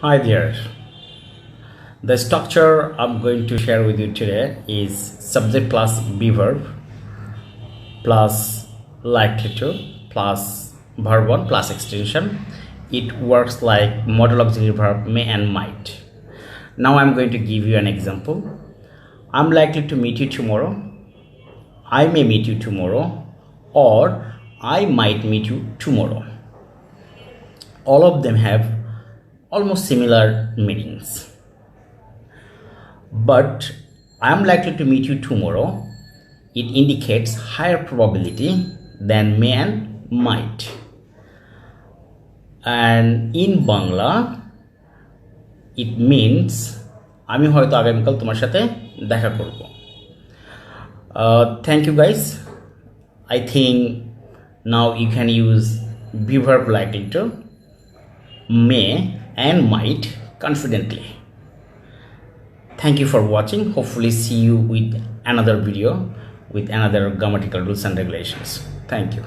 Hi there. The structure I'm going to share with you today is subject plus be verb plus likely to plus verb 1 plus extension. It works like modal auxiliary verb may and might. Now I'm going to give you an example. I'm likely to meet you tomorrow. I may meet you tomorrow, or I might meet you tomorrow. All of them have almost similar meanings. But I am likely to meet you tomorrow. It indicates higher probability than may and might. And in Bangla, it means আমি হয়তো আগামীকাল তোমার সাথে দেখা করব. Thank you guys. I think now you can use be verb likely to, may and might confidently. Thank you for watching. Hopefully see you with another video with another grammatical rules and regulations. Thank you.